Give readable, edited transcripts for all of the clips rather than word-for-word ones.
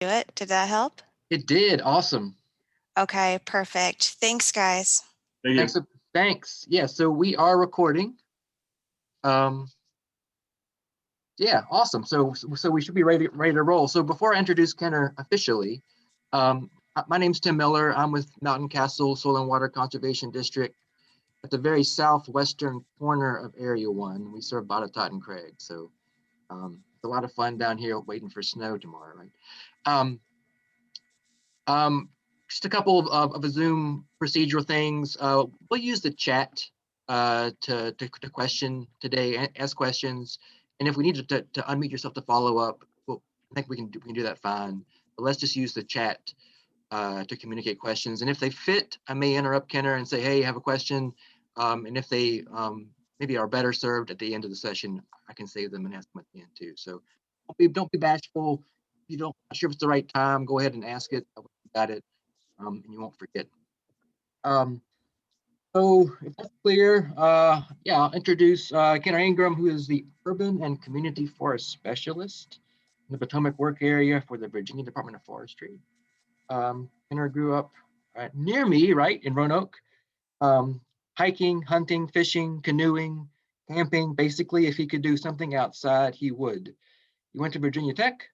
do it. Did that help? It did. Awesome. Okay, perfect. Thanks, guys. Thank you. Thanks. Yeah, so we are recording. Yeah, awesome. So we should be ready to roll. So before I introduce Kenner officially, my name's Tim Miller. I'm with Mountain Castle Soil and Water Conservation District at the very southwestern corner of Area 1. We serve Botetourt and Craig. So it's a lot of fun down here waiting for snow tomorrow, right? Just a couple of Zoom procedural things. We'll use the chat to question today, ask questions. And if we need to unmute yourself to follow up, well, I think we can do that fine. But let's just use the chat to communicate questions. And if they fit, I may interrupt Kenner and say, hey, I have a question. And if they maybe are better served at the end of the session, I can save them and ask them at the end too. So don't be bashful. If you don't not sure if it's the right time, go ahead and ask it. I got it, and you won't forget. So if that's clear, yeah, I'll introduce Kenner Ingram, who is the Urban and Community Forest Specialist in the Potomac Work Area for the Virginia Department of Forestry. Kenner grew up near me, right, in Roanoke. Hiking, hunting, fishing, canoeing, camping. Basically, if he could do something outside, he would. He went to Virginia Tech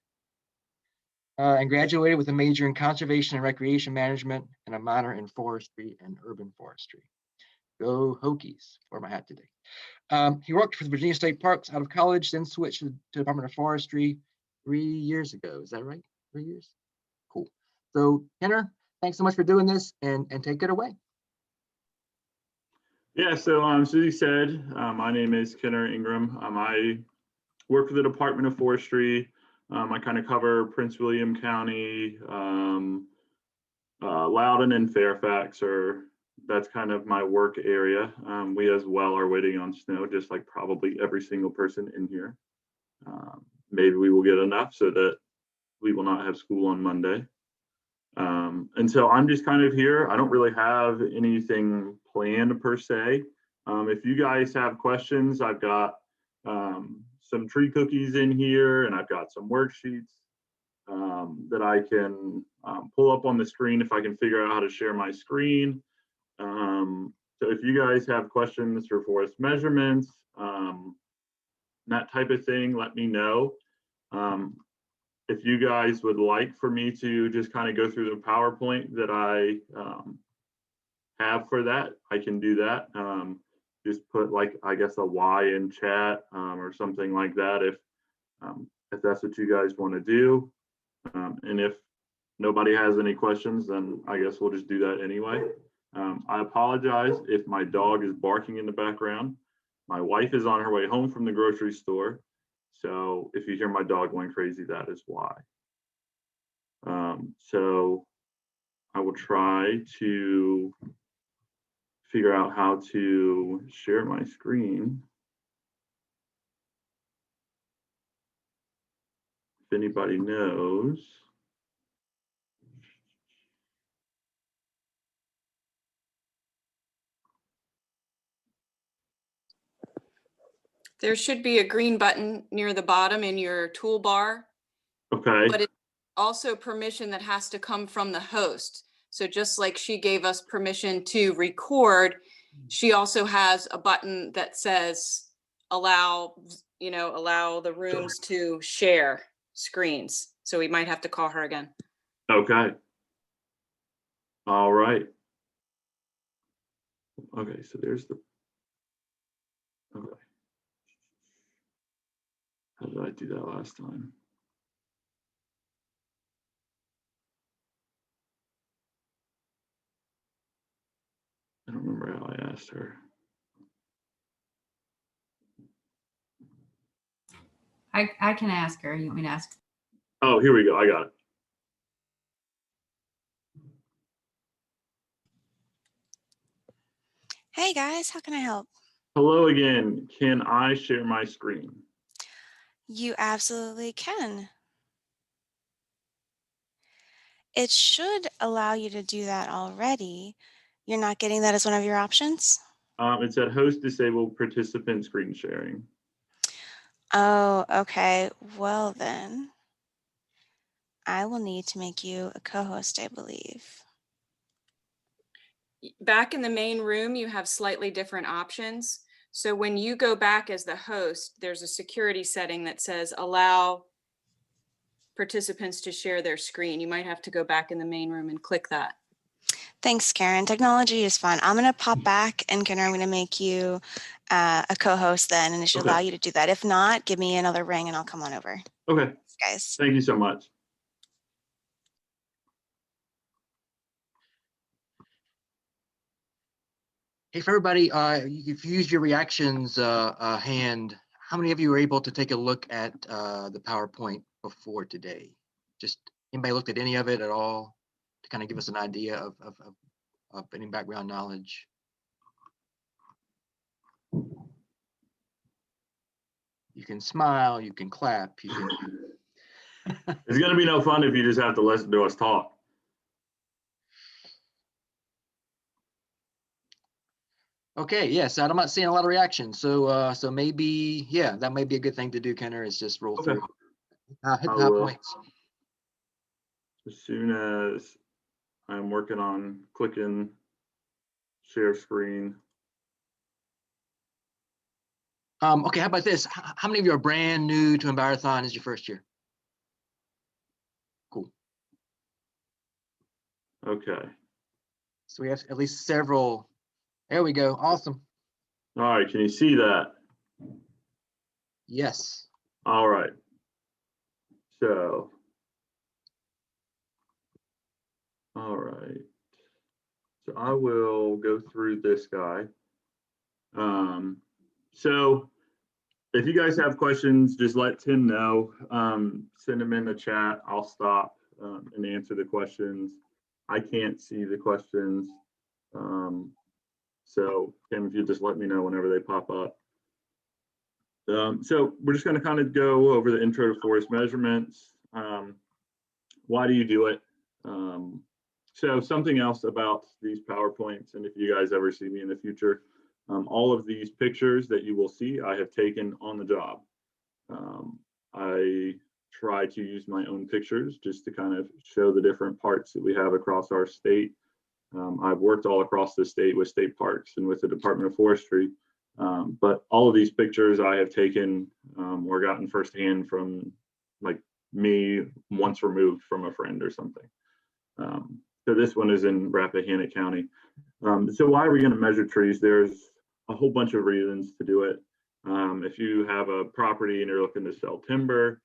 and graduated with a major in conservation and recreation management and a minor in forestry and urban forestry. Go Hokies, for my hat today. He worked for the Virginia State Parks out of college, then switched to the Department of Forestry 3 years ago. Is that right? 3 years? Cool. So Kenner, thanks so much for doing this and take it away. Yeah, so as you said, my name is Kenner Ingram. I work for the Department of Forestry. I kind of cover Prince William County, Loudoun and Fairfax, that's kind of my work area. We as well are waiting on snow, just like probably every single person in here. Maybe we will get enough so that we will not have school on Monday. And so I'm just kind of here. I don't really have anything planned per se. If you guys have questions, I've got some tree cookies in here, and I've got some worksheets that I can pull up on the screen if I can figure out how to share my screen. So if you guys have questions for forest measurements, that type of thing, let me know. If you guys would like for me to just kind of go through the PowerPoint that I have for that, I can do that. Just put like, I guess, a Y in chat or something like that if that's what you guys want to do. And if nobody has any questions, then I guess we'll just do that anyway. I apologize if my dog is barking in the background. My wife is on her way home from the grocery store. So if you hear my dog going crazy, that is why. So I will try to figure out how to share my screen. If anybody knows. There should be a green button near the bottom in your toolbar. Okay. But it's also permission that has to come from the host. So just like she gave us permission to record, she also has a button that says allow the rooms to share screens. So we might have to call her again. Okay. All right. Okay, so there's the. Okay. How did I do that last time? I don't remember how I asked her. I can ask her. You want me to ask? Oh, here we go. I got it. Hey guys, how can I help? Hello again. Can I share my screen? You absolutely can. It should allow you to do that already. You're not getting that as one of your options? It said host disabled participant screen sharing. Oh, okay. Well then, I will need to make you a co-host, I believe. Back in the main room, you have slightly different options. So when you go back as the host, there's a security setting that says allow participants to share their screen. You might have to go back in the main room and click that. Thanks, Karen. Technology is fun. I'm going to pop back, and Karen, I'm going to make you a co-host then, and it should Okay. allow you to do that. If not, give me another ring, and I'll come on over. Okay. Thanks, guys. Thank you so much. Hey, for everybody, if you use your reactions hand, how many of you were able to take a look at the PowerPoint before today? Just anybody looked at any of it at all to kind of give us an idea of any background knowledge? You can smile, you can clap, you can. It's going to be no fun if you just have to listen to us talk. Okay, yes, I'm not seeing a lot of reactions, so so maybe, yeah, that may be a good thing to do, Kenner, is just roll Okay. through. Hit I the high will. points. As soon as I'm working on clicking share screen. Okay, how about this? How many of you are brand new to Envirothon? Is your first year? Cool. Okay. So we have at least several. There we go. Awesome. All right. Can you see that? Yes. All right. So. All right. So I will go through this guy. So if you guys have questions, just let Tim know. Send them in the chat. I'll stop and answer the questions. I can't see the questions. So Tim, if you just let me know whenever they pop up. So we're just going to kind of go over the intro to forest measurements. Why do you do it? So something else about these PowerPoints, and if you guys ever see me in the future, all of these pictures that you will see, I have taken on the job. I try to use my own pictures just to kind of show the different parts that we have across our state. I've worked all across the state with state parks and with the Department of Forestry, but all of these pictures I have taken or gotten firsthand from like me once removed from a friend or something. So this one is in Rappahannock County. So why are we going to measure trees? There's a whole bunch of reasons to do it. If you have a property and you're looking to sell timber,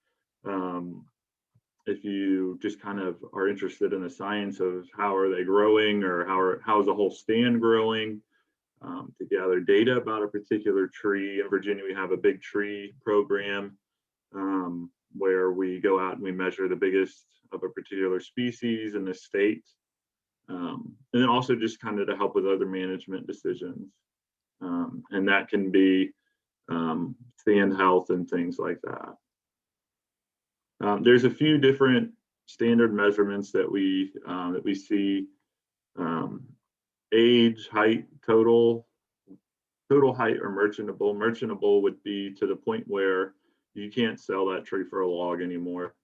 if you just kind of are interested in the science of how are they growing or how is a whole stand growing, to gather data about a particular tree. In Virginia, we have a big tree program where we go out and we measure the biggest of a particular species in the state. And then also just kind of to help with other management decisions. And that can be stand health and things like that. There's a few different standard measurements that we see. Age, height, total height, or merchantable. Merchantable would be to the point where you can't sell that tree for a log anymore,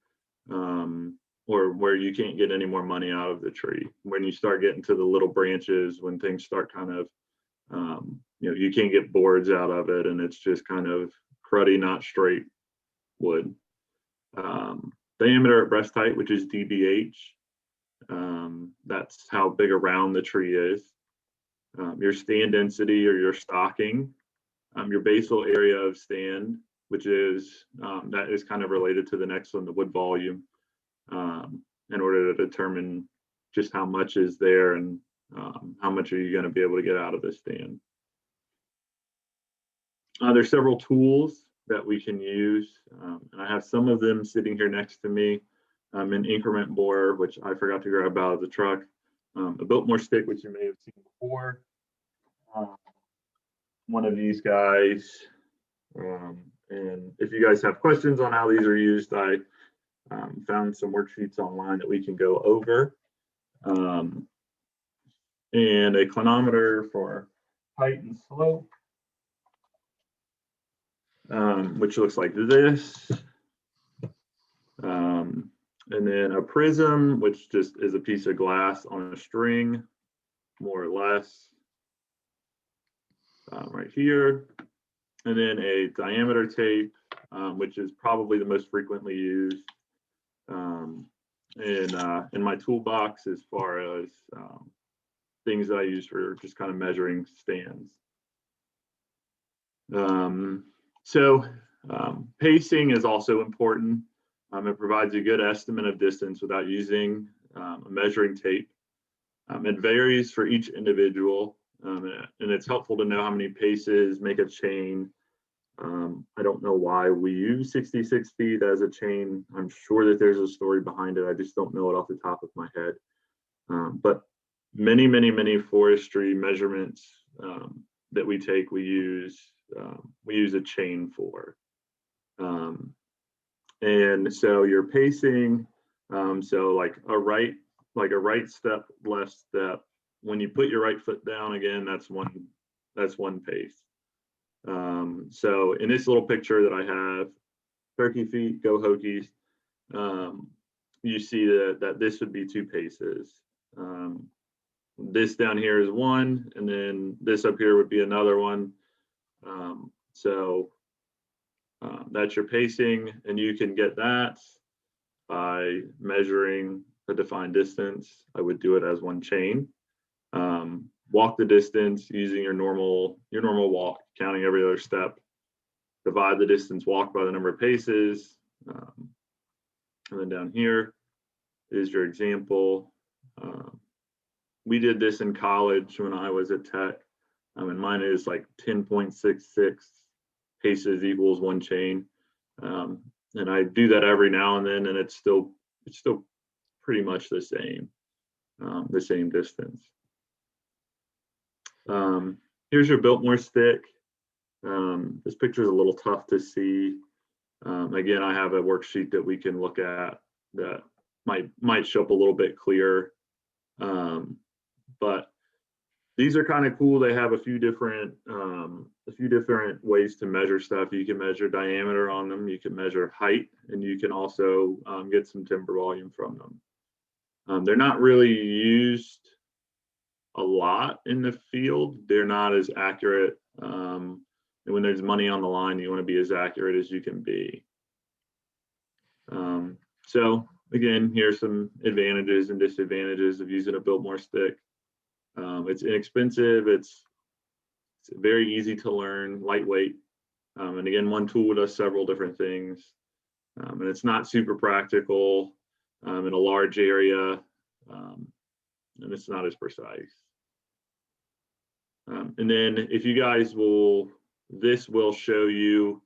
or where you can't get any more money out of the tree. When you start getting to the little branches, when things start kind of, you can't get boards out of it, and it's just kind of cruddy, not straight wood. Diameter at breast height, which is DBH. That's how big around the tree is. Your stand density or your stocking, your basal area of stand, which is that is kind of related to the next one, the wood volume, in order to determine just how much is there and how much are you going to be able to get out of the stand. There's several tools that we can use, and I have some of them sitting here next to me. An Increment Bore, which I forgot to grab out of the truck, a Billmore Stick, which you may have seen before, one of these guys, and if you guys have questions on how these are used, I found some worksheets online that we can go over, and a clinometer for height and slope, which looks like this. And then a prism, which just is a piece of glass on a string, more or less, right here. And then a diameter tape, which is probably the most frequently used in my toolbox as far as things that I use for just kind of measuring stands. Pacing is also important. It provides a good estimate of distance without using a measuring tape. It varies for each individual, and it's helpful to know how many paces make a chain. I don't know why we use 66 feet as a chain. I'm sure that there's a story behind it. I just don't know it off the top of my head. But many forestry measurements that we take, we use a chain for. And so your pacing, so like a right step, left step. When you put your right foot down again, that's one pace. So in this little picture that I have, turkey feet, go Hokies, you see that this would be 2 paces. This down here is 1, and then this up here would be another one. That's your pacing, and you can get that by measuring a defined distance. I would do it as one chain. Walk the distance using your normal walk, counting every other step. Divide the distance walked by the number of paces. And then down here is your example. We did this in college when I was at Tech. And mine is like 10.66 paces equals 1 chain. And I do that every now and then, and it's still pretty much the same distance. Here's your Billmore stick. This picture is a little tough to see. Again, I have a worksheet that we can look at that might show up a little bit clearer. But these are kind of cool. They have a few different ways to measure stuff. You can measure diameter on them, you can measure height, and you can also get some timber volume from them. They're not really used a lot in the field. They're not as accurate. And when there's money on the line, you want to be as accurate as you can be. So again, here's some advantages and disadvantages of using a Billmore stick. It's inexpensive. It's very easy to learn, lightweight. And again, one tool does several different things. And it's not super practical in a large area. And it's not as precise. And then if you guys this will show you,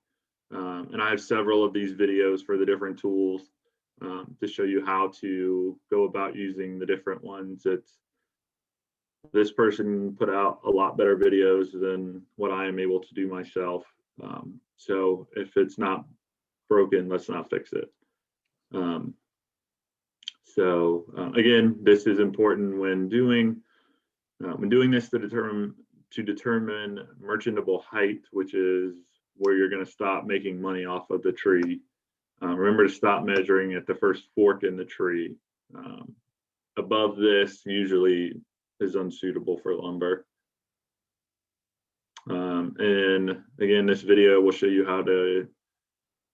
and I have several of these videos for the different tools to show you how to go about using the different ones. This person put out a lot better videos than what I am able to do myself. So if it's not broken, let's not fix it. Again, this is important when doing this to determine merchantable height, which is where you're going to stop making money off of the tree. Remember to stop measuring at the first fork in the tree. Above this usually is unsuitable for lumber. And again, this video will show you how to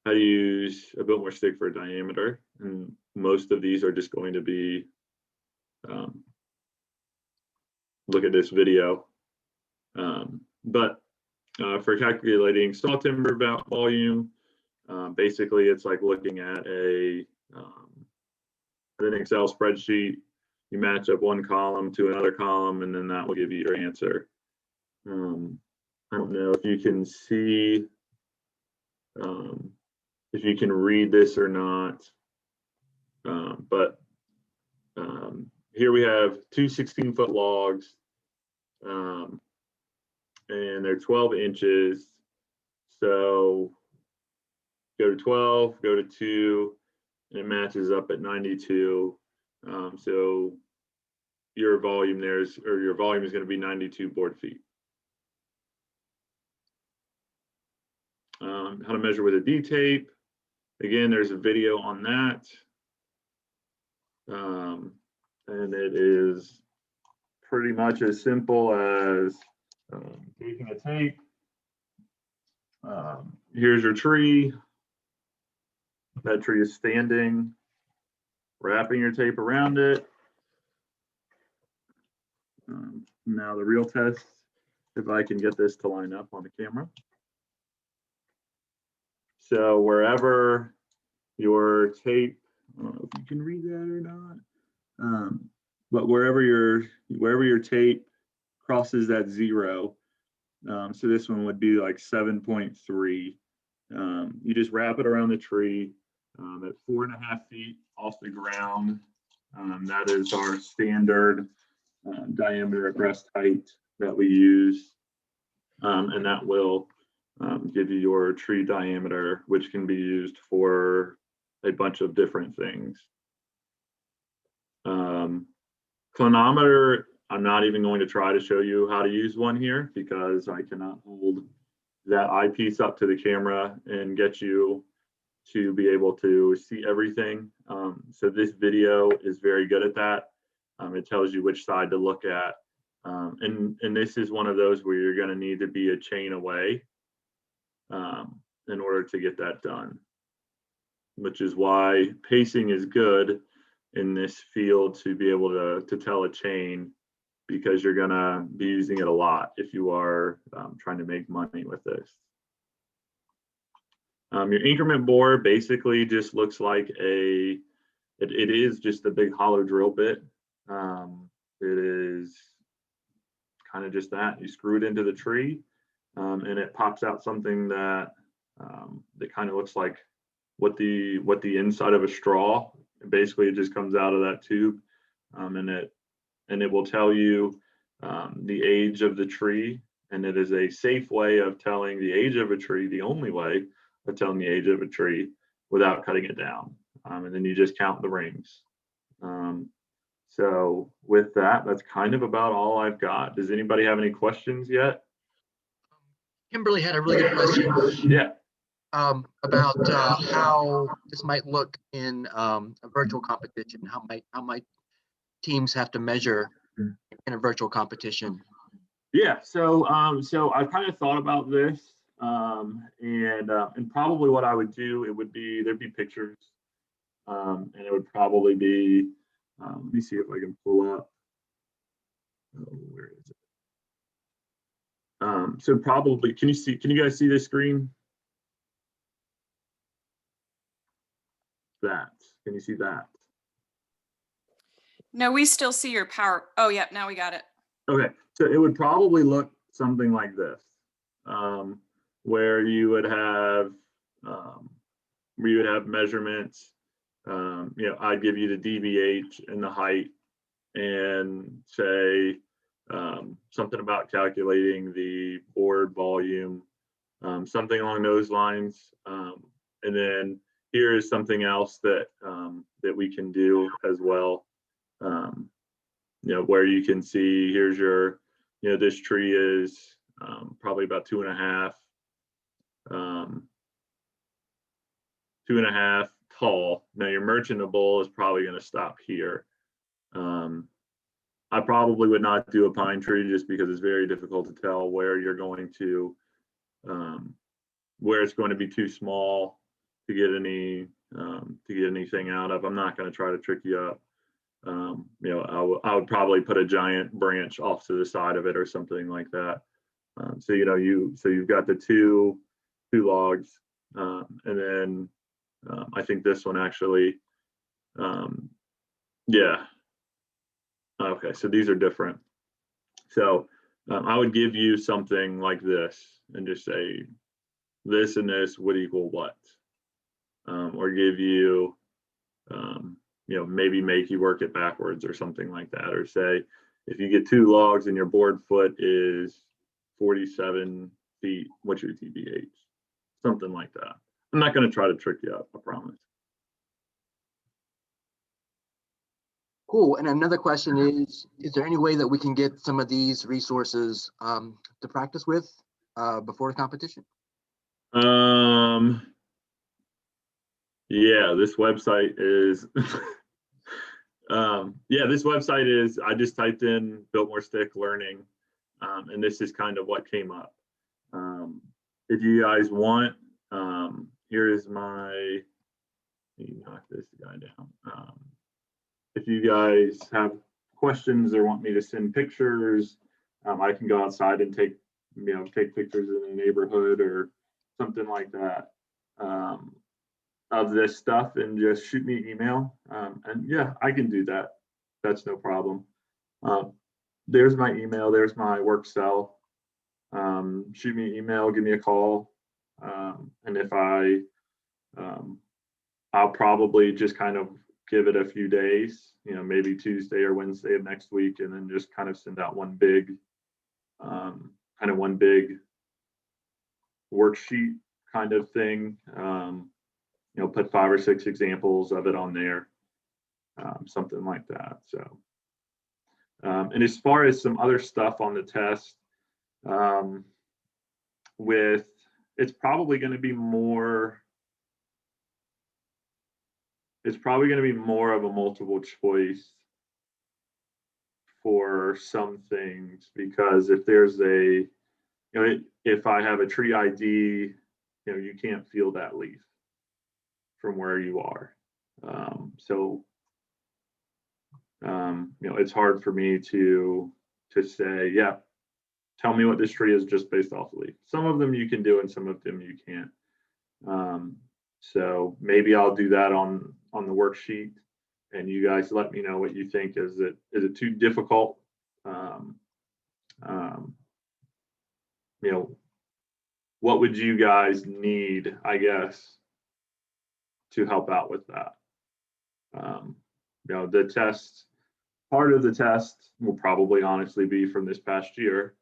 use a Billmore stick for diameter. And most of these are just going to be, look at this video. But for calculating saw timber volume, basically it's like looking at an Excel spreadsheet. You match up one column to another column, and then that will give you your answer. I don't know if you can see, if you can read this or not, but here we have 2 16-foot logs, and they're 12 inches. So go to 12, go to 2, and it matches up at 92. So your volume is going to be 92 board feet. How to measure with a D tape. Again, there's a video on that. And it is pretty much as simple as taking a tape. Here's your tree. That tree is standing, wrapping your tape around it. Now the real test, if I can get this to line up on the camera. So wherever your tape, I don't know if you can read that or not, but wherever your tape crosses that 0, so this one would be like 7.3. You just wrap it around the tree at 4.5 feet off the ground. That is our standard diameter at breast height that we use, and that will give you your tree diameter, which can be used for a bunch of different things. Clinometer, I'm not even going to try to show you how to use one here because I cannot hold that eyepiece up to the camera and get you to be able to see everything. So this video is very good at that. It tells you which side to look at. And this is one of those where you're going to need to be a chain away in order to get that done, which is why pacing is good in this field, to be able to tell a chain, because you're going to be using it a lot if you are trying to make money with this. Your increment bore basically just looks like it is just a big hollow drill bit. It is kind of just that. You screw it into the tree, and it pops out something that kind of looks like what the inside of a straw. Basically, it just comes out of that tube, and it will tell you the age of the tree, and it is a safe way of telling the age of a tree, the only way of telling the age of a tree without cutting it down. And then you just count the rings. So with that, that's kind of about all I've got. Does anybody have any questions yet? Kimberly had a really good question. Yeah. About how this might look in a virtual competition. How might teams have to measure in a virtual competition? Yeah. So I kind of thought about this, and probably what I would do, there'd be pictures, and it would probably be. Let me see if I can pull up. Oh, where is it? So probably, can you guys see this screen? Can you see that? No, we still see your power. Oh, yeah, now we got it. Okay, so it would probably look something like this, where you would have measurements. I'd give you the DBH and the height, and say something about calculating the board volume, something along those lines, and then here is something else that we can do as well. Where you can see, here's your, this tree is probably about 2.5 tall. Now your merchantable is probably going to stop here. I probably would not do a pine tree just because it's very difficult to tell where you're going to, where it's going to be too small to get anything out of. I'm not going to try to trick you up. I would probably put a giant branch off to the side of it or something like that. So you've got the two logs, and then I think this one actually, yeah. Okay, so these are different. So I would give you something like this and just say this and this would equal what, or give you, maybe make you work it backwards or something like that, or say if you get 2 logs and your board foot is 47 feet, what's your TBH? Something like that. I'm not going to try to trick you up, I promise. Cool. And another question is there any way that we can get some of these resources to practice with before the competition? Yeah, this website is Yeah, this website is, I just typed in Billmore Stick learning, and this is kind of what came up. If you guys want, here is my, let me knock this guy down. If you guys have questions or want me to send pictures, I can go outside and take pictures in the neighborhood or something like that, of this stuff, and just shoot me an email. And yeah, I can do that. That's no problem. There's my email. There's my work cell. Shoot me an email, give me a call. And if I'll probably just kind of give it a few days, maybe Tuesday or Wednesday of next week, and then just kind of send out one big worksheet kind of thing. Put 5 or 6 examples of it on there, something like that. So, and as far as some other stuff on the test, it's probably going to be more of a multiple choice for some things, because if there's if I have a tree ID, you can't feel that leaf from where you are. It's hard for me to say, yeah, tell me what this tree is just based off the leaf. Some of them you can do and some of them you can't. So maybe I'll do that on the worksheet, and you guys let me know what you think. Is it too difficult? What would you guys need, I guess, to help out with that? The test, part of the test will probably honestly be from this past year.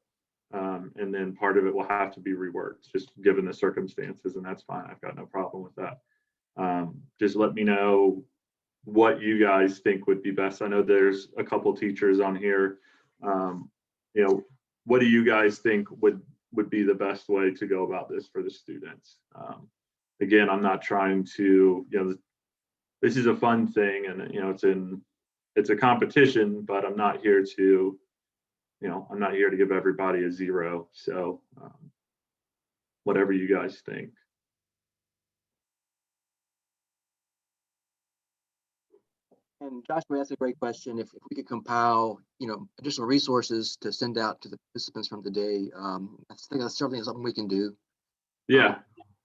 And then part of it will have to be reworked, just given the circumstances, and that's fine. I've got no problem with that. Just let me know what you guys think would be best. I know there's a couple teachers on here. What do you guys think would be the best way to go about this for the students? Again, I'm not trying to, this is a fun thing, and it's a competition, but I'm not here to give everybody a 0. So whatever you guys think. And Joshua, that's a great question. If we could compile, additional resources to send out to the participants from today, I think that's certainly something we can do. Yeah.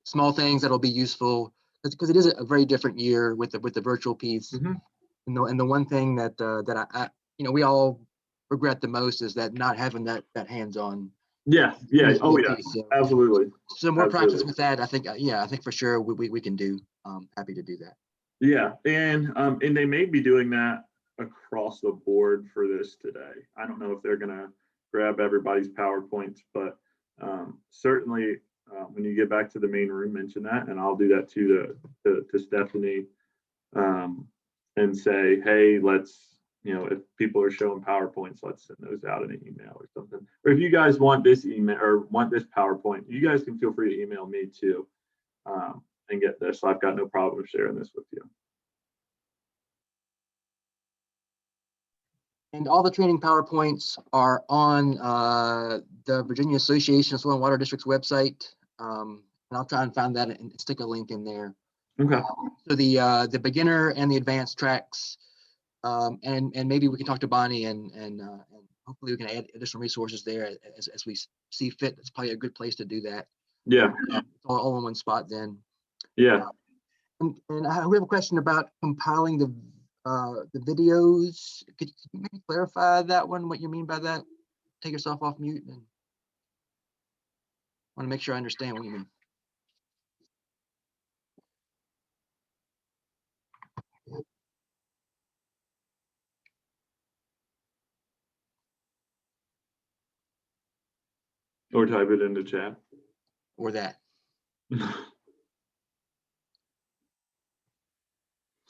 Small things that'll be useful, because it is a very different year with the virtual piece. Mm-hmm. And the one thing that I we all regret the most is that not having that hands-on. Yeah. Oh yeah. Piece. So, Absolutely. So more practice with that, I think for sure we can do. Happy to do that. Yeah, and they may be doing that across the board for this today. I don't know if they're gonna grab everybody's PowerPoints, but certainly when you get back to the main room, mention that, and I'll do that too to Stephanie, and say, hey, let's, if people are showing PowerPoints, let's send those out in an email or something. Or if you guys want this email or want this PowerPoint, you guys can feel free to email me too. And get this. I've got no problem sharing this with you. And all the training PowerPoints are on the Virginia Association of Soil and Water Districts website. And I'll try and find that and stick a link in there. Okay. So the beginner and the advanced tracks, and maybe we can talk to Bonnie and hopefully we can add additional resources there as we see fit. It's probably a good place to do that. Yeah. All in one spot then. Yeah. And we have a question about compiling the videos. Could you maybe clarify that one, what you mean by that? Take yourself off mute, and want to make sure I understand what you mean. Or type it into chat. Or that.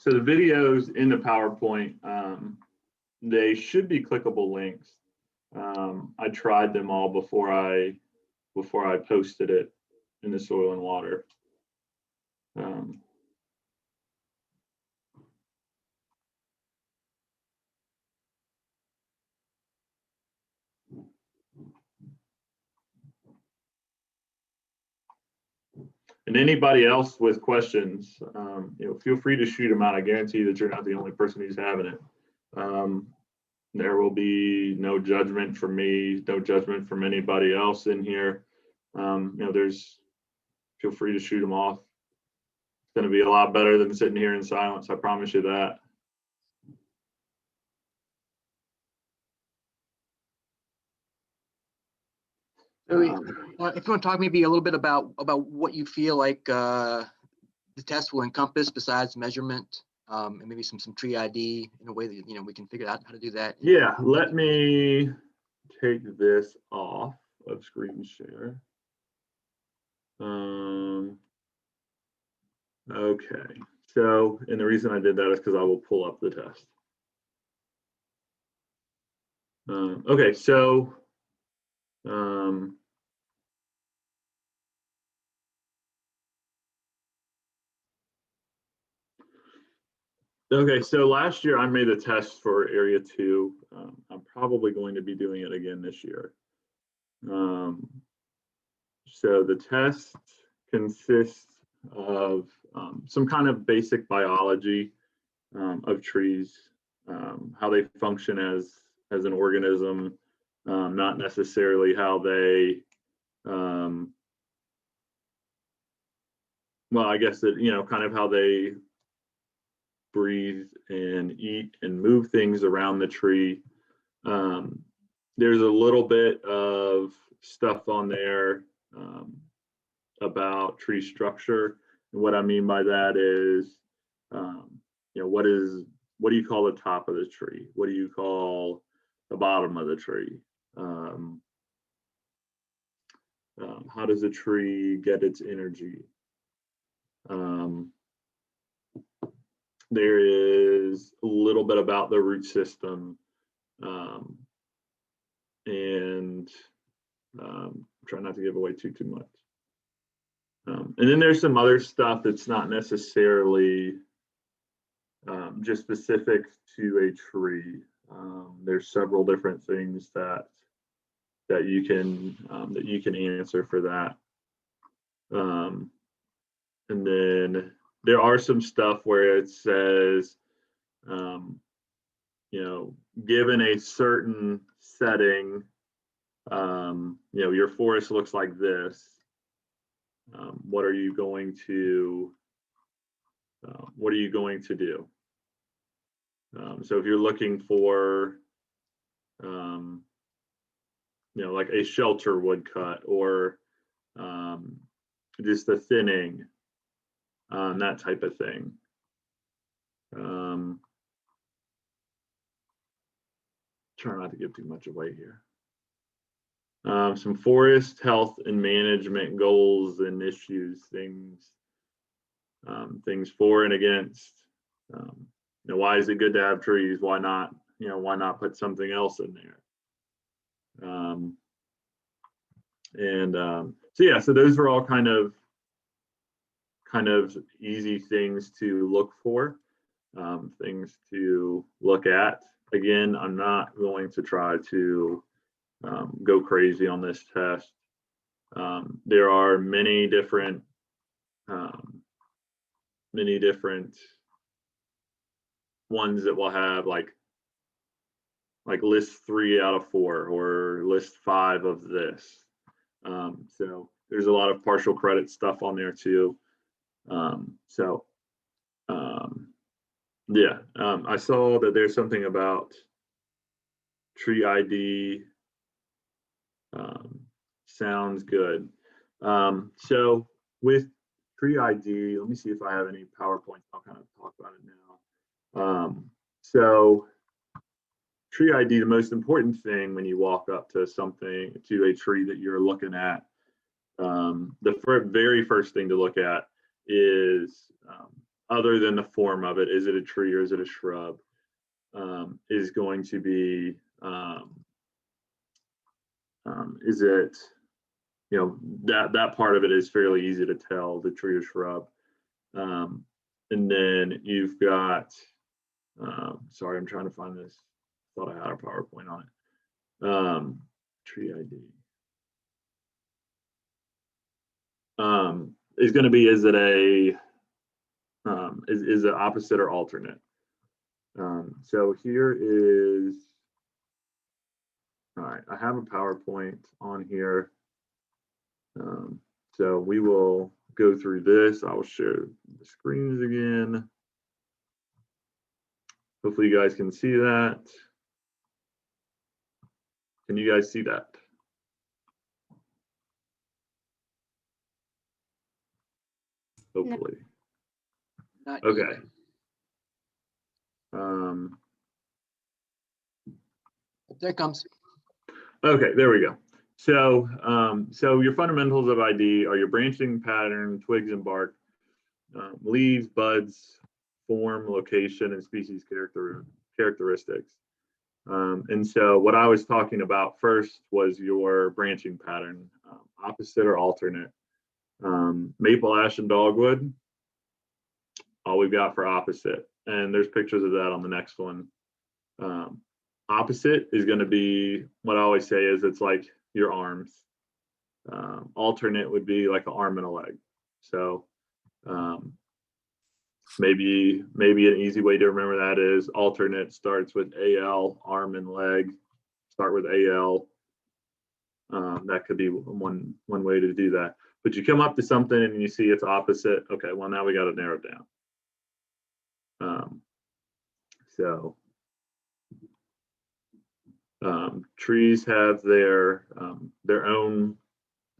So the videos in the PowerPoint, they should be clickable links. I tried them all before I posted it in the Soil and Water. anybody else with questions, feel free to shoot them out. I guarantee that you're not the only person who's having it. There will be no judgment from me, no judgment from anybody else in here. Feel free to shoot them off. It's going to be a lot better than sitting here in silence. I promise you that. So, if you want to talk maybe a little bit about what you feel like the test will encompass besides measurement, and maybe some tree ID in a way that we can figure out how to do that. Yeah, let me take this off of screen share. Okay, so, and the reason I did that is because I will pull up the test. Okay, so okay, so last year I made a test for area 2. I'm probably going to be doing it again this year. So the test consists of some kind of basic biology of trees, how they function as an organism, not necessarily how they, well, I guess that, kind of how they breathe and eat and move things around the tree. There's a little bit of stuff on there about tree structure. And what I mean by that is, what do you call the top of the tree? What do you call the bottom of the tree? How does a tree get its energy? There is a little bit about the root system, and try not to give away too much. And then there's some other stuff that's not necessarily just specific to a tree. There's several different things that you can answer for that. And then there are some stuff where it says, given a certain setting, your forest looks like this. What are you going to do? So if you're looking for, like a shelter woodcut or just a thinning, that type of thing. Try not to give too much away here. Some forest health and management goals and issues, things for and against. Why is it good to have trees? Why not? Why not put something else in there? So yeah, so those are all kind of easy things to look for, things to look at. Again, I'm not going to try to go crazy on this test. There are many different ones that will have like list 3 out of 4 or list 5 of this. So there's a lot of partial credit stuff on there too. Yeah, I saw that there's something about tree ID. Sounds good. So with tree ID, let me see if I have any PowerPoint. I'll kind of talk about it now. So tree ID, the most important thing when you walk up to a tree that you're looking at, the very first thing to look at is, other than the form of it, is it a tree or is it a shrub, is going to be, is it, that part of it is fairly easy to tell, the tree or shrub. And then you've got, sorry, I'm trying to find this. Thought I had a PowerPoint on it. Tree ID. is going to be, is it a is it opposite or alternate? So here is, all right, I have a PowerPoint on here. So we will go through this. I will share the screens again. Hopefully you guys can see that. Can you guys see that? Hopefully. Not Okay. There it comes. Okay, there we go. So, so your fundamentals of ID are your branching pattern, twigs and bark, leaves, buds, form, location, and species characteristics. And so what I was talking about first was your branching pattern, opposite or alternate. Maple, ash, and dogwood, all we've got for opposite. And there's pictures of that on the next one. Opposite is going to be, what I always say is, it's like your arms. Alternate would be like an arm and a leg. So maybe an easy way to remember that is alternate starts with AL, arm and leg. Start with AL. That could be one way to do that. But you come up to something and you see it's opposite. Okay, well, now we got to narrow it down. Trees have their own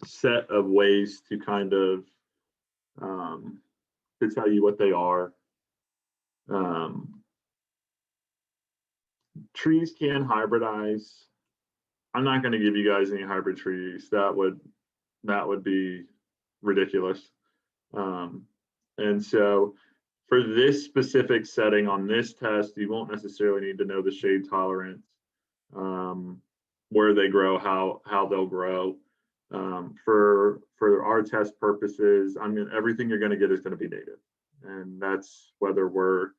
set of ways to kind of to tell you what they are. Trees can hybridize. I'm not going to give you guys any hybrid trees. That would be ridiculous. And so for this specific setting on this test, you won't necessarily need to know the shade tolerance, where they grow, how they'll grow. For our test purposes, I mean, everything you're going to get is going to be native, and that's whether we're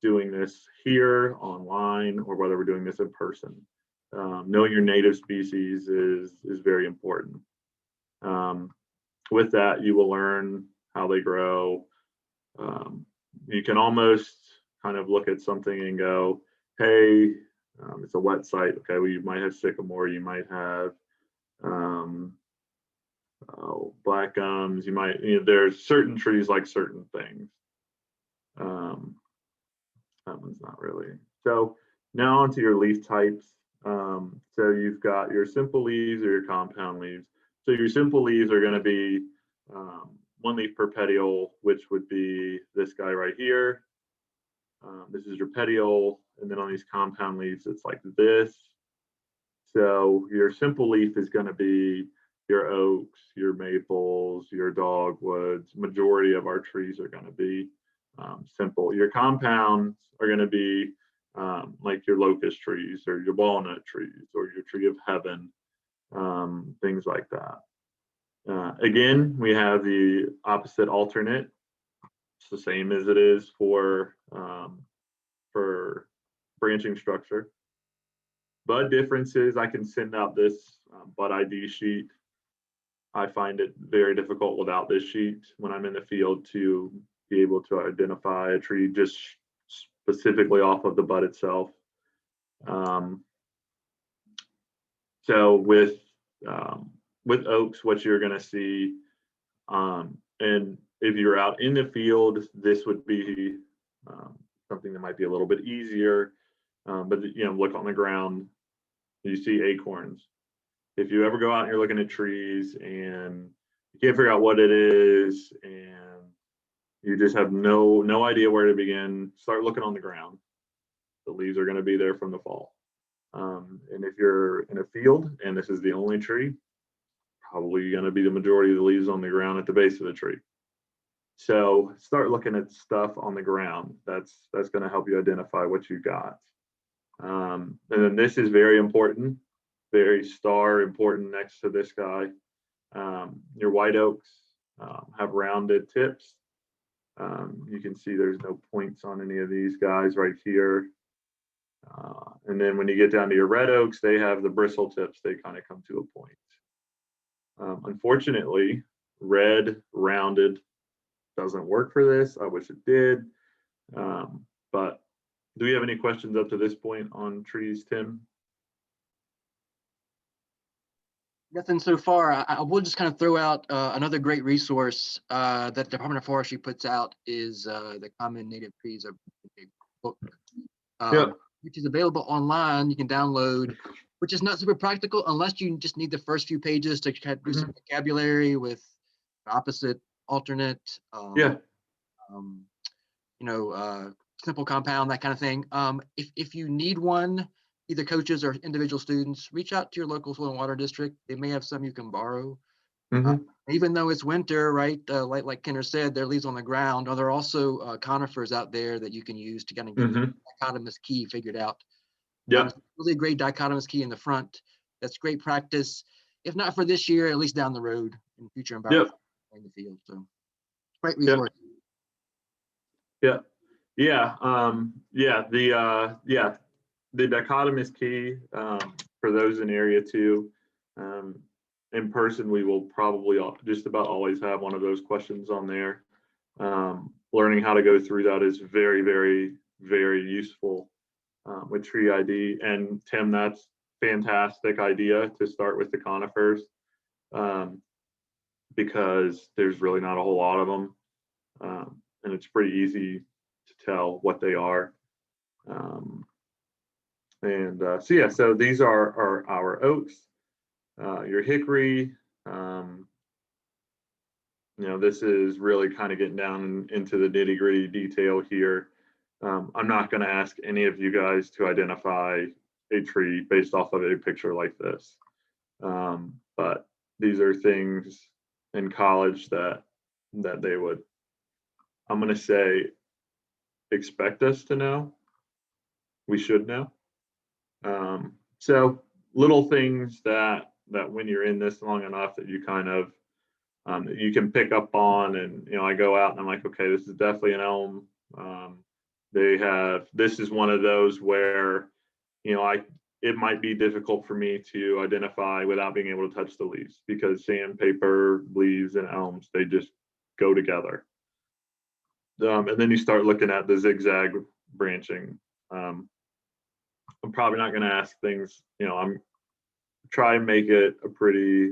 doing this here online or whether we're doing this in person. Knowing your native species is very important. With that, you will learn how they grow. You can almost kind of look at something and go, hey, it's a wet site. Okay, well, you might have sycamore, you might have black gums, you might, there's certain trees like certain things. That one's not really. So now onto your leaf types. So you've got your simple leaves or your compound leaves. So your simple leaves are going to be one leaf per petiole, which would be this guy right here. This is your petiole, and then on these compound leaves, it's like this. So your simple leaf is going to be your oaks, your maples, your dogwoods. Majority of our trees are going to be simple. Your compounds are going to be like your locust trees or your walnut trees or your tree of heaven, things like that. Again, we have the opposite alternate. It's the same as it is for branching structure. Bud differences, I can send out this bud ID sheet. I find it very difficult without this sheet when I'm in the field to be able to identify a tree just specifically off of the bud itself. So with oaks, what you're going to see, and if you're out in the field, this would be something that might be a little bit easier. But look on the ground, you see acorns. If you ever go out and you're looking at trees and you can't figure out what it is and you just have no idea where to begin, start looking on the ground. The leaves are going to be there from the fall. And if you're in a field and this is the only tree, probably going to be the majority of the leaves on the ground at the base of the tree. So start looking at stuff on the ground. That's going to help you identify what you got. And then this is very important, very important next to this guy. Your white oaks have rounded tips. You can see there's no points on any of these guys right here. And then when you get down to your red oaks, they have the bristle tips. They kind of come to a point. Unfortunately, red rounded doesn't work for this. I wish it did. But do we have any questions up to this point on trees, Tim? Nothing so far. I will just kind of throw out another great resource that the Department of Forestry puts out is the Common Native Trees book, Yep. which is available online. You can download, which is not super practical unless you just need the first few pages to kind of do some vocabulary with opposite, alternate, Yeah. simple compound, that kind of thing. If you need one, either coaches or individual students, reach out to your local soil and water district. They may have some you can borrow. Even though it's winter, right? Like Kenner said, there are leaves on the ground. There are also conifers out there that you can use to kind of get the dichotomous key figured out. Yep. Really great dichotomous key in the front. That's great practice. If not for this year, at least down the road in future environment in the field. So great resource. Yeah. The dichotomous key, for those in area 2, in person, we will probably just about always have one of those questions on there. Learning how to go through that is very, very, very useful with tree ID. And Tim, that's fantastic idea to start with the conifers, because there's really not a whole lot of them, and it's pretty easy to tell what they are. So these are our oaks, your hickory. This is really kind of getting down into the nitty gritty detail here. I'm not going to ask any of you guys to identify a tree based off of a picture like this. But these are things in college that they would, I'm going to say, expect us to know. We should know. So little things that when you're in this long enough that you kind of you can pick up on, and I go out and I'm like, okay, this is definitely an elm. This is one of those where it might be difficult for me to identify without being able to touch the leaves, because sandpaper, leaves, and elms, they just go together. And then you start looking at the zigzag branching. I'm probably not going to ask things, I'm try and make it a pretty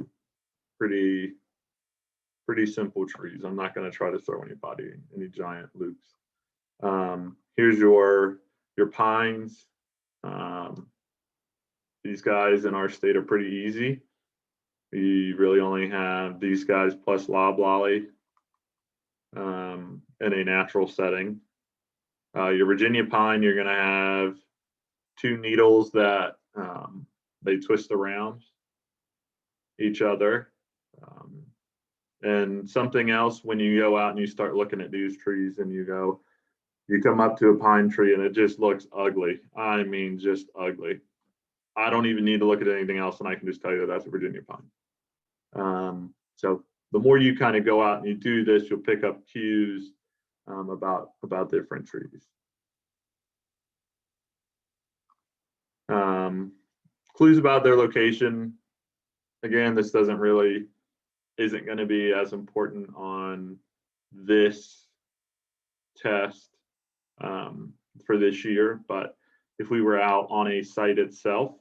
simple trees. I'm not going to try to throw any giant loops. Here's your pines. These guys in our state are pretty easy. We really only have these guys plus loblolly in a natural setting. Your Virginia pine, you're going to have 2 needles that they twist around each other. And something else, when you go out and you start looking at these trees and you come up to a pine tree and it just looks ugly. I mean, just ugly. I don't even need to look at anything else, and I can just tell you that that's a Virginia pine. So the more you kind of go out and you do this, you'll pick up cues about different trees. Clues about their location. Again, this isn't going to be as important on this test for this year, but if we were out on a site itself,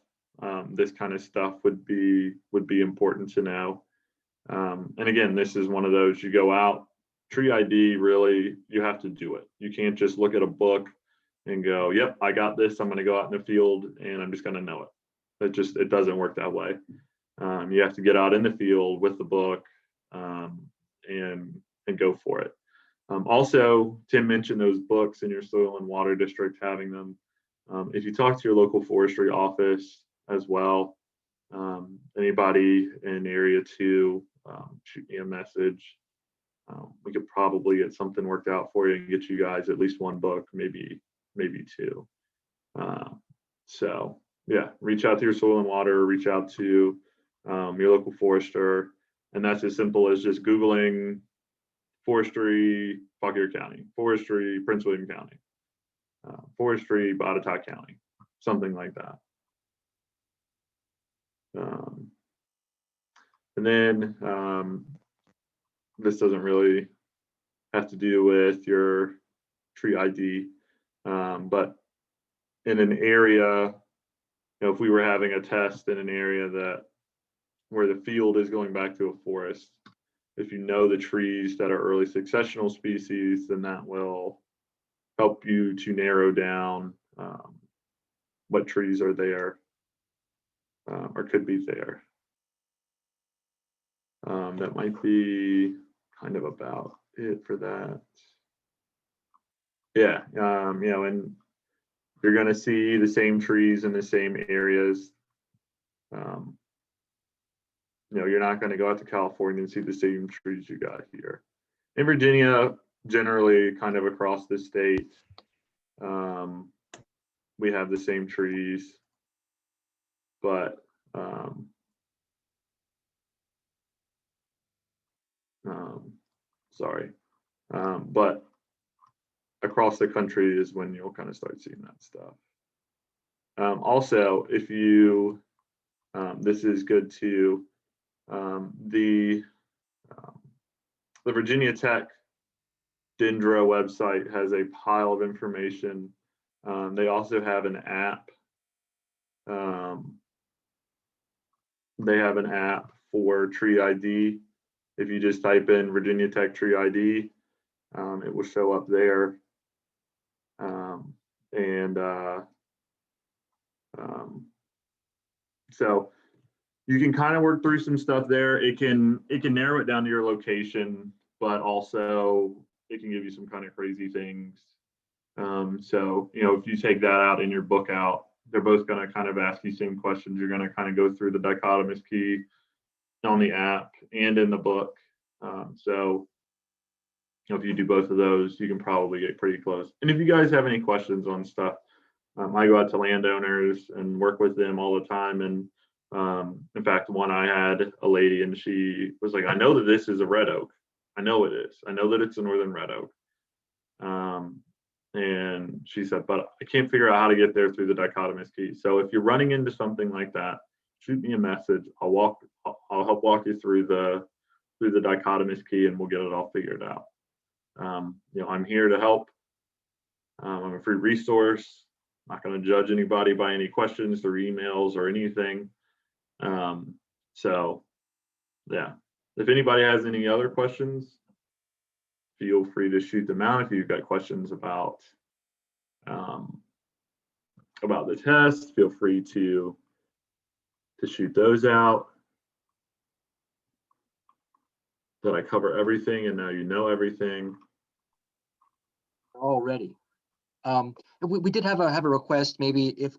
this kind of stuff would be important to know. And again, this is one of those, you go out, tree ID, really, you have to do it. You can't just look at a book and go, yep, I got this, I'm going to go out in the field and I'm just going to know it. It doesn't work that way. You have to get out in the field with the book and go for it. Also, Tim mentioned those books in your soil and water district, having them. If you talk to your local forestry office as well, anybody in area 2, shoot me a message. We could probably get something worked out for you and get you guys at least 1 book, maybe 2. So yeah, reach out to your soil and water, reach out to your local forester, and that's as simple as just Googling forestry, Fauquier County, forestry, Prince William County, forestry, Botetourt County, something like that. And then this doesn't really have to do with your tree ID, but in an area, if we were having a test in an area that where the field is going back to a forest, if you know the trees that are early successional species, then that will help you to narrow down what trees are there or could be there. That might be kind of about it for that. Yeah, and you're going to see the same trees in the same areas. You're not going to go out to California and see the same trees you got here. In Virginia, generally kind of across the state, we have the same trees, but but across the country is when you'll kind of start seeing that stuff. Also, if you, this is good too, the Virginia Tech Dendra website has a pile of information. They also have an app. They have an app for tree ID. If you just type in Virginia Tech tree ID, it will show up there. So you can kind of work through some stuff there. It can narrow it down to your location, but also it can give you some kind of crazy things. So, if you take that out in your book out, they're both going to kind of ask you same questions. You're going to kind of go through the dichotomous key on the app and in the book. So if you do both of those, you can probably get pretty close. And if you guys have any questions on stuff, I go out to landowners and work with them all the time. And in fact, one I had a lady and she was like, I know that this is a red oak. I know it is. I know that it's a northern red oak. And she said, but I can't figure out how to get there through the dichotomous key. So if you're running into something like that, shoot me a message. I'll help walk you through the dichotomous key and we'll get it all figured out. I'm here to help. I'm a free resource. I'm not going to judge anybody by any questions or emails or anything. So yeah, if anybody has any other questions, feel free to shoot them out. If you've got questions about the test, feel free to shoot those out. That I cover everything and now you know everything. Already. We did have a request, maybe if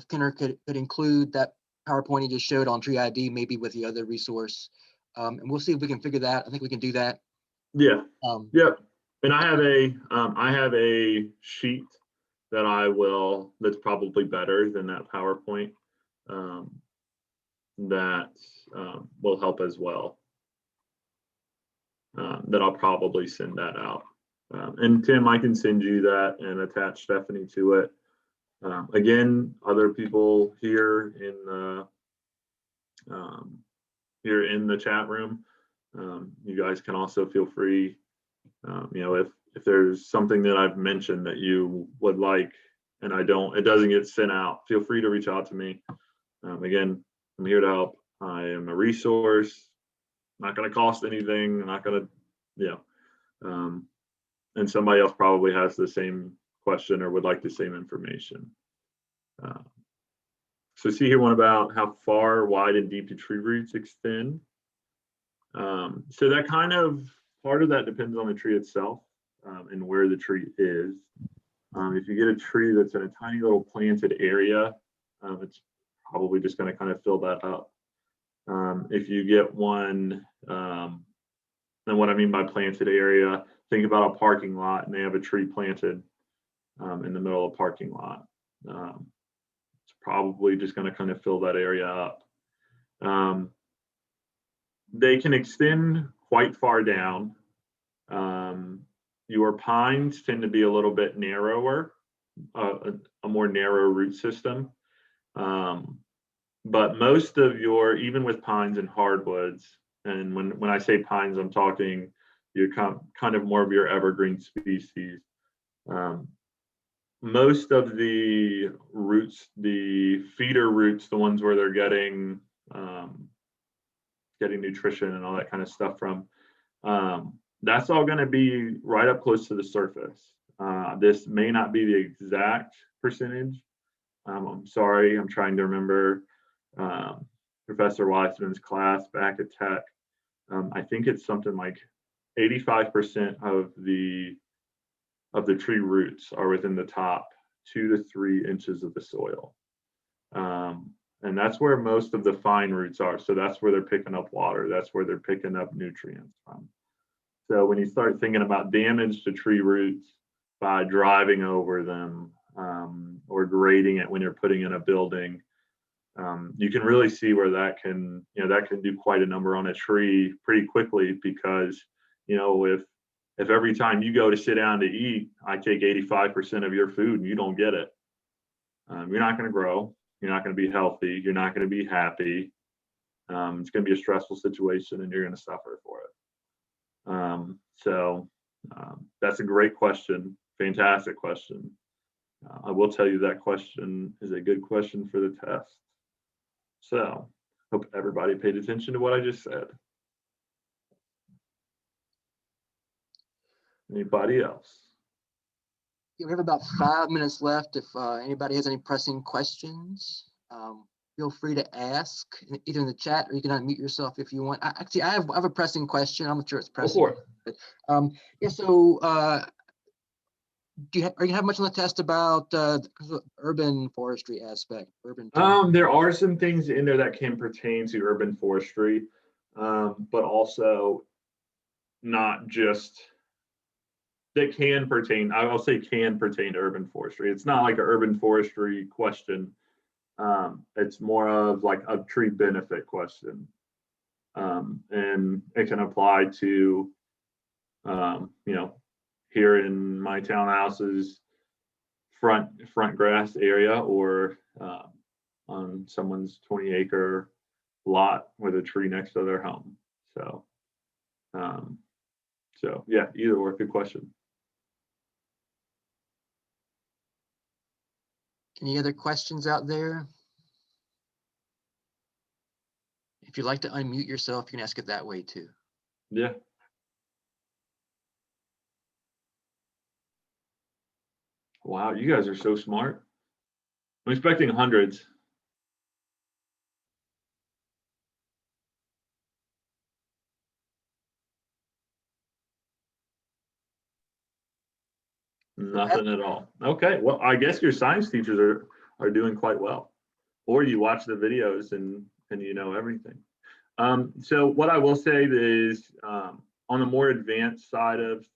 Kenner could include that PowerPoint he just showed on tree ID, maybe with the other resource. And we'll see if we can figure that. I think we can do that. Yeah. Yep. And I have a sheet that that's probably better than that PowerPoint that will help as well. That I'll probably send that out. And Tim, I can send you that and attach Stephanie to it. Again, other people here in the chat room, you guys can also feel free. If there's something that I've mentioned that you would like, and it doesn't get sent out, feel free to reach out to me. Again, I'm here to help. I am a resource. Not going to cost anything. I'm not going to, and somebody else probably has the same question or would like the same information. So see here one about how far, wide, and deep do tree roots extend. So that kind of, part of that depends on the tree itself and where the tree is. If you get a tree that's in a tiny little planted area, it's probably just going to kind of fill that up. If you get one, and what I mean by planted area, think about a parking lot and they have a tree planted in the middle of a parking lot. It's probably just going to kind of fill that area up. They can extend quite far down. Your pines tend to be a little bit narrower, a more narrow root system. But most of even with pines and hardwoods, And when I say pines, I'm talking your kind of more of your evergreen species. Most of the roots, the feeder roots, the ones where they're getting nutrition and all that kind of stuff from, that's all going to be right up close to the surface. This may not be the exact percentage. I'm sorry, I'm trying to remember Professor Weissman's class back at Tech. I think it's something like 85% of the tree roots are within the top 2 to 3 inches of the soil. And that's where most of the fine roots are. So that's where they're picking up water. That's where they're picking up nutrients from. So when you start thinking about damage to tree roots by driving over them or grading it when you're putting in a building, you can really see where that can do quite a number on a tree pretty quickly, because, if every time you go to sit down to eat, I take 85% of your food and you don't get it, you're not going to grow. You're not going to be healthy. You're not going to be happy. It's going to be a stressful situation and you're going to suffer for it. So that's a great question. Fantastic question. I will tell you that question is a good question for the test. So hope everybody paid attention to what I just said. Anybody else? We have about 5 minutes left. If anybody has any pressing questions, feel free to ask either in the chat, or you can unmute yourself if you want. Actually, I have a pressing question. I'm not sure it's pressing. Go for it. Yeah. So, are you gonna have much on the test about urban forestry aspect? There are some things in there that can pertain to urban forestry, but also not just. That can pertain, I'll say can pertain to urban forestry. It's not like an urban forestry question. It's more of like a tree benefit question. And it can apply to, here in my townhouse's front grass area, or on someone's 20-acre lot with a tree next to their home. So yeah, either or, good question. Any other questions out there? If you'd like to unmute yourself, you can ask it that way too. Yeah. Wow, you guys are so smart. I'm expecting hundreds. Nothing at all. Okay, well, I guess your science teachers are doing quite well, or you watch the videos and you know everything. So what I will say is, on the more advanced side of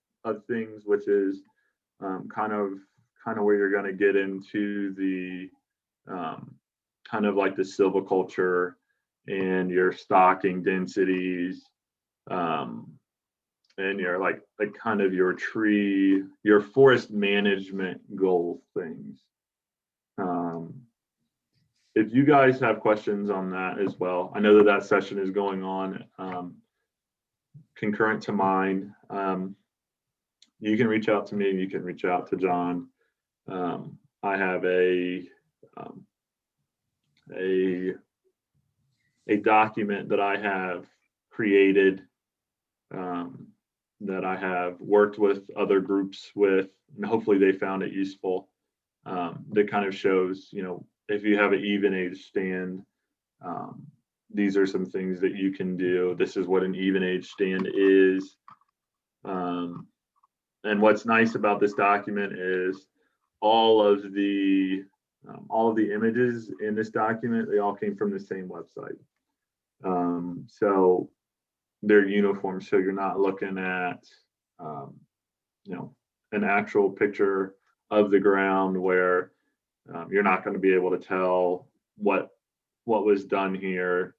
things, which is kind of where you're going to get into the kind of like the silviculture and your stocking densities, and your like kind of your forest management goal things. If you guys have questions on that as well, I know that session is going on concurrent to mine. You can reach out to me, you can reach out to John. I have a document that I have created, that I have worked with other groups with, and hopefully they found it useful. That kind of shows, if you have an even age stand, these are some things that you can do. This is what an even age stand is. And what's nice about this document is all of the images in this document, they all came from the same website. So they're uniform, so you're not looking at an actual picture of the ground where you're not going to be able to tell what was done here.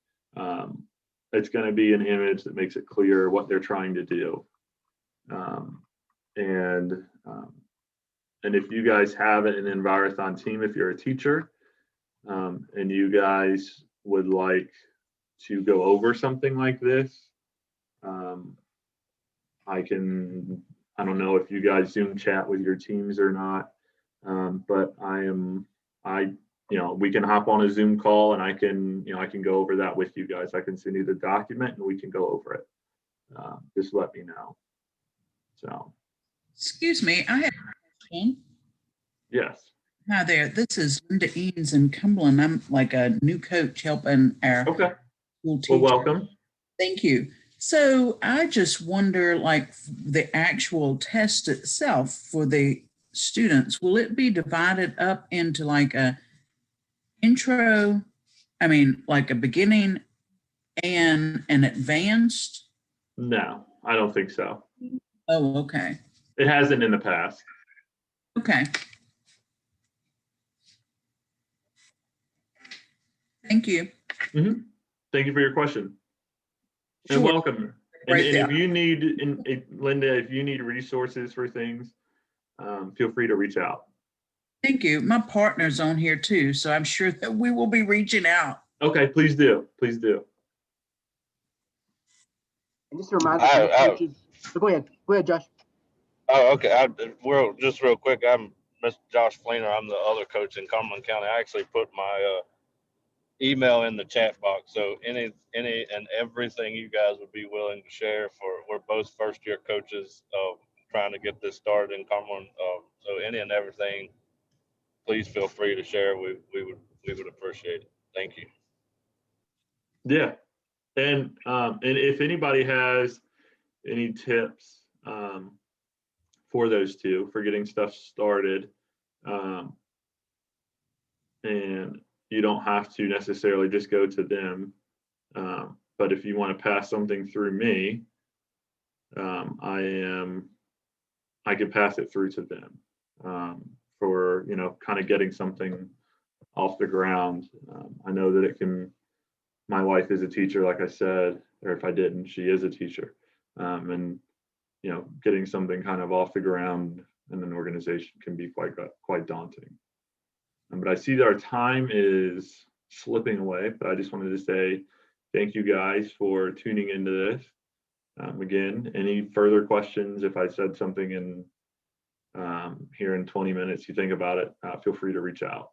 It's going to be an image that makes it clear what they're trying to do. And if you guys have an Envirothon team, if you're a teacher, and you guys would like to go over something like this, I don't know if you guys Zoom chat with your teams or not, but we can hop on a Zoom call and I can go over that with you guys. I can send you the document and we can go over it. Just let me know. So, Excuse me, I have a question. yes. Hi there, this is Linda Eanes in Cumberland. I'm like a new coach helping our Okay. school Well, teacher. welcome. Thank you. So I just wonder, like the actual test itself for the students, will it be divided up into like a intro, like a beginning and an advanced? No, I don't think so. Oh, okay. It hasn't in the past. Okay. Thank you. Mm-hmm. Thank you for your question. And Sure. welcome. And Right there. if you need, Linda, if you need resources for things, feel free to reach out. Thank you. My partner's on here too, so I'm sure that we will be reaching out. Okay, please do. Please do. And just a reminder, for you coaches, go ahead, Josh. Oh, okay. Just real quick. I'm Mr. Josh Fleener. I'm the other coach in Cumberland County. I actually put my email in the chat box. So any and everything you guys would be willing to share we're both first year coaches trying to get this started in Cumberland. So any and everything, please feel free to share. We would appreciate it. Thank you. Yeah. And if anybody has any tips for those two for getting stuff started, and you don't have to necessarily just go to them, but if you want to pass something through me, I could pass it through to them for kind of getting something off the ground. I know that my wife is a teacher, like I said, or if I didn't, she is a teacher. And getting something kind of off the ground in an organization can be quite daunting. But I see that our time is slipping away, but I just wanted to say thank you guys for tuning into this. Again, any further questions, if I said something in here in 20 minutes, you think about it, feel free to reach out.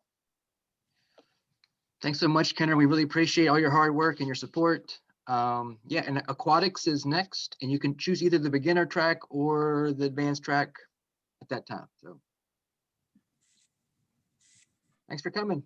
Thanks so much, Kenner. We really appreciate all your hard work and your support. Yeah, and aquatics is next, and you can choose either the beginner track or the advanced track at that time. So thanks for coming.